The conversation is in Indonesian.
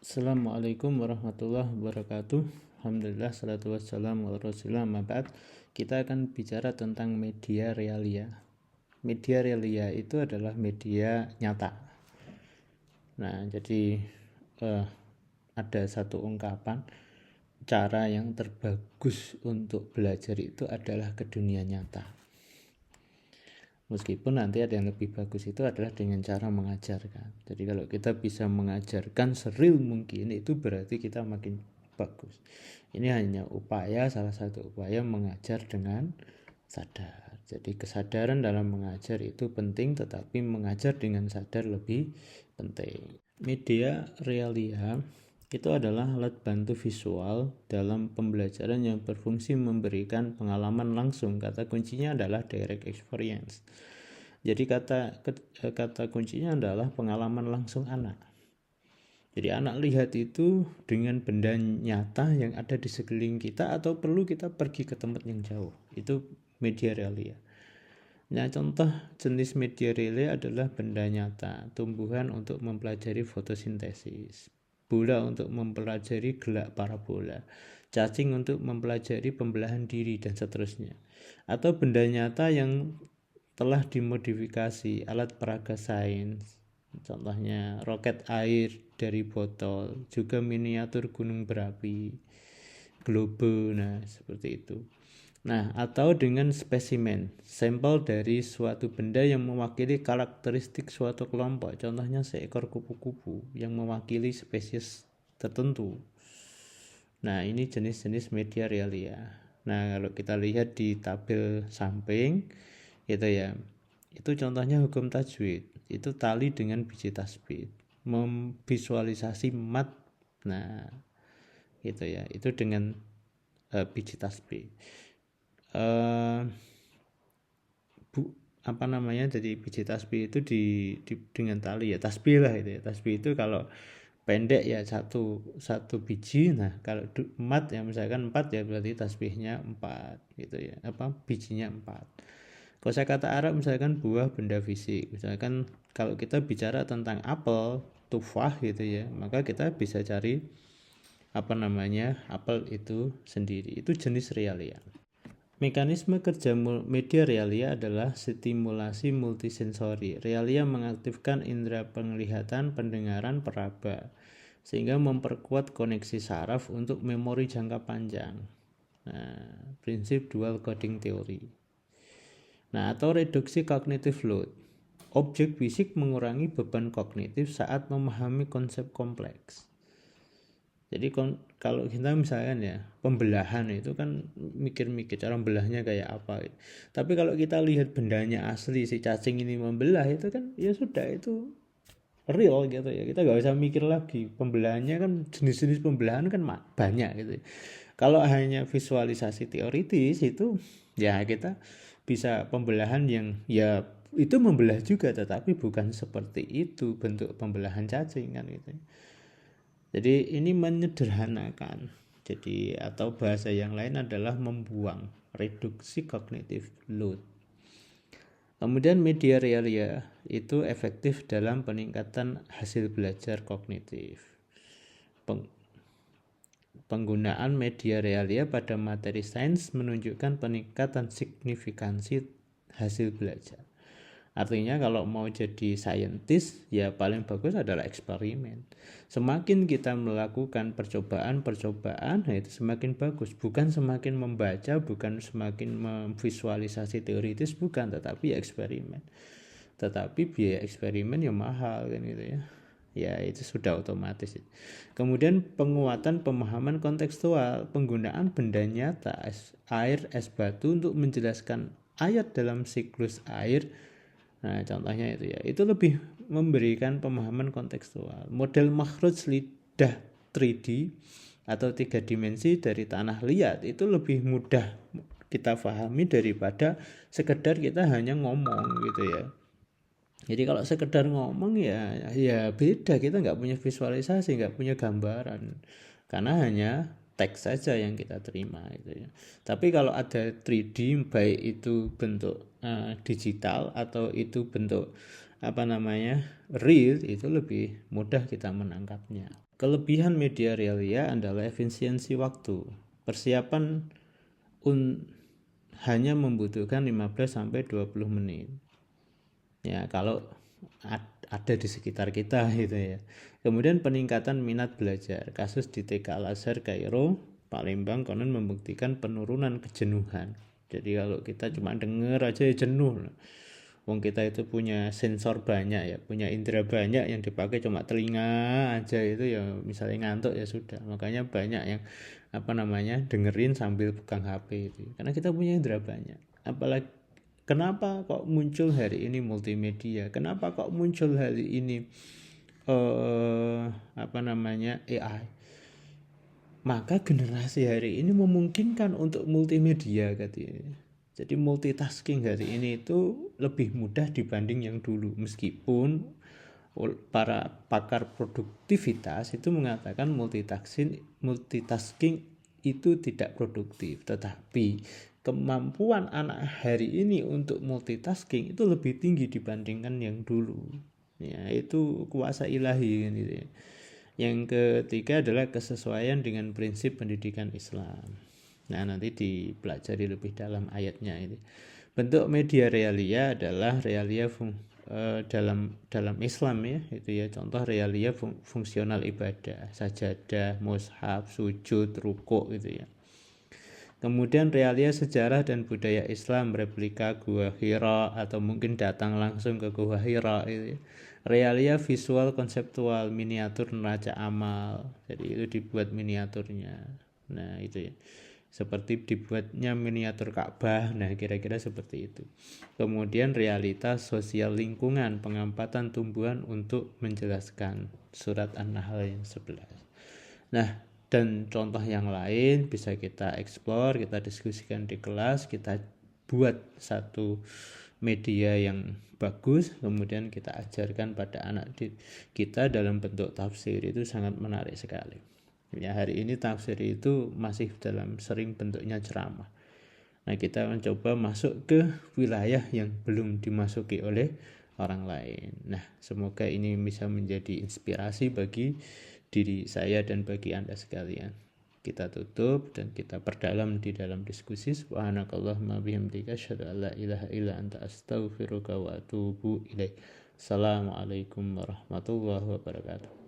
Assalamualaikum warahmatullahi wabarakatuh. Alhamdulillah, salatu wassalamu ala rasulillah, amma ba'd. Kita akan bicara tentang media realia. Media realia itu adalah media nyata. Nah, jadi ada satu ungkapan, cara yang terbagus untuk belajar itu adalah ke dunia nyata. Meskipun nanti ada yang lebih bagus, itu adalah dengan cara mengajarkan. Jadi kalau kita bisa mengajarkan seril mungkin, itu berarti kita makin bagus. Ini hanya upaya, salah satu upaya mengajar dengan sadar. Jadi kesadaran dalam mengajar itu penting, tetapi mengajar dengan sadar lebih penting. Media realia itu adalah alat bantu visual dalam pembelajaran yang berfungsi memberikan pengalaman langsung. Kata kuncinya adalah direct experience. Jadi kata kuncinya adalah pengalaman langsung anak. Jadi anak lihat itu dengan benda nyata yang ada di sekeliling kita, atau perlu kita pergi ke tempat yang jauh. Itu media realia. Nah, contoh jenis media realia adalah benda nyata, tumbuhan untuk mempelajari fotosintesis, bola untuk mempelajari gelak parabola, cacing untuk mempelajari pembelahan diri, dan seterusnya. Atau benda nyata yang telah dimodifikasi, alat peraga sains, contohnya roket air dari botol, juga miniatur gunung berapi, globe, nah seperti itu. Nah, atau dengan spesimen, sampel dari suatu benda yang mewakili karakteristik suatu kelompok, contohnya seekor kupu-kupu yang mewakili spesies tertentu. Nah, ini jenis-jenis media realia. Nah, kalau kita lihat di tabel samping, itu ya, itu contohnya hukum tajwid, itu tali dengan biji tasbih, memvisualisasi mat, nah gitu ya, itu dengan biji tasbih. Jadi biji tasbih itu dengan tali ya, tasbih lah itu ya. Tasbih itu kalau pendek ya satu biji. Nah, kalau mat ya misalkan 4 ya, berarti tasbihnya 4 gitu ya, bijinya 4. Kosakata Arab misalkan buah, benda fisik. Misalkan kalau kita bicara tentang apel, tufah gitu ya, maka kita bisa cari apel itu sendiri. Itu jenis realia. Mekanisme kerja media realia adalah stimulasi multisensori. Realia mengaktifkan indera penglihatan, pendengaran, peraba, sehingga memperkuat koneksi saraf untuk memori jangka panjang. Nah, prinsip dual coding theory. Nah, atau reduksi cognitive load. Objek fisik mengurangi beban kognitif saat memahami konsep kompleks. Jadi kalau kita misalkan ya, pembelahan itu kan mikir-mikir cara belahnya kayak apa gitu. Tapi kalau kita lihat bendanya asli, si cacing ini membelah, itu kan ya sudah, itu real gitu ya. Kita nggak usah mikir lagi. Pembelahannya kan, jenis-jenis pembelahan kan banyak gitu. Kalau hanya visualisasi teoritis itu ya kita bisa pembelahan yang ya itu membelah juga, tetapi bukan seperti itu bentuk pembelahan cacing kan gitu. Jadi ini menyederhanakan. Jadi atau bahasa yang lain adalah membuang, reduksi cognitive load. Kemudian media realia itu efektif dalam peningkatan hasil belajar kognitif. Penggunaan media realia pada materi sains menunjukkan peningkatan signifikansi hasil belajar. Artinya kalau mau jadi saintis ya paling bagus adalah eksperimen. Semakin kita melakukan percobaan, nah itu semakin bagus. Bukan semakin membaca, bukan semakin memvisualisasi teoritis, bukan, tetapi eksperimen. Tetapi biaya eksperimen ya mahal kan gitu ya. Ya itu sudah otomatis. Kemudian penguatan pemahaman kontekstual, penggunaan benda nyata, air, es batu untuk menjelaskan ayat dalam siklus air. Nah, contohnya itu ya, itu lebih memberikan pemahaman kontekstual. Model makhraj lidah 3D atau 3 dimensi dari tanah liat itu lebih mudah kita pahami daripada sekedar kita hanya ngomong gitu ya. Jadi kalau sekedar ngomong ya beda, kita nggak punya visualisasi, nggak punya gambaran, karena hanya teks saja yang kita terima gitu ya. Tapi kalau ada 3D, baik itu bentuk digital atau itu bentuk real, itu lebih mudah kita menangkapnya. Kelebihan media realia adalah efisiensi waktu. Persiapan hanya membutuhkan 15-20 menit. Ya, kalau ada di sekitar kita gitu ya. Kemudian peningkatan minat belajar. Kasus di TK Al-Azhar Kairo, Palembang konon membuktikan penurunan kejenuhan. Jadi kalau kita cuma denger aja ya jenuh. Wong kita itu punya sensor banyak ya, punya indera banyak, yang dipakai cuma telinga aja itu ya misalnya ngantuk ya sudah. Makanya banyak yang dengerin sambil pegang HP itu. Karena kita punya indera banyak. Apalagi kenapa kok muncul hari ini multimedia? Kenapa kok muncul hari ini AI? Maka generasi hari ini memungkinkan untuk multimedia katanya. Jadi multitasking hari ini itu lebih mudah dibanding yang dulu. Meskipun para pakar produktivitas itu mengatakan multitasking itu tidak produktif. Tetapi kemampuan anak hari ini untuk multitasking itu lebih tinggi dibandingkan yang dulu. Ya, itu kuasa ilahi gitu ya. Yang ketiga adalah kesesuaian dengan prinsip pendidikan Islam. Nah, nanti dipelajari lebih dalam ayatnya ini. Bentuk media realia adalah realia dalam Islam ya, itu ya. Contoh realia fungsional ibadah, sajadah, mushaf, sujud, rukuk gitu ya. Kemudian realia sejarah dan budaya Islam, replika Gua Hira atau mungkin datang langsung ke Gua Hira itu ya. Realia visual konseptual, miniatur neraca amal, jadi itu dibuat miniaturnya. Nah itu ya, seperti dibuatnya miniatur Ka'bah. Nah kira-kira seperti itu. Kemudian realitas sosial lingkungan, pengamatan tumbuhan untuk menjelaskan surat An-Nahl yang 11. Nah, dan contoh yang lain bisa kita explore, kita diskusikan di kelas, kita buat satu media yang bagus, kemudian kita ajarkan pada anak kita dalam bentuk tafsir. Itu sangat menarik sekali. Ya, hari ini tafsir itu masih dalam sering bentuknya ceramah. Nah, kita mencoba masuk ke wilayah yang belum dimasuki oleh orang lain. Nah, semoga ini bisa menjadi inspirasi bagi diri saya dan bagi Anda sekalian. Kita tutup dan kita perdalam di dalam diskusi. Subhanakallahumma bihamdika asyhadu an la ilaha illa anta astaghfiruka wa atubu ilaik. Assalamualaikum warahmatullahi wabarakatuh.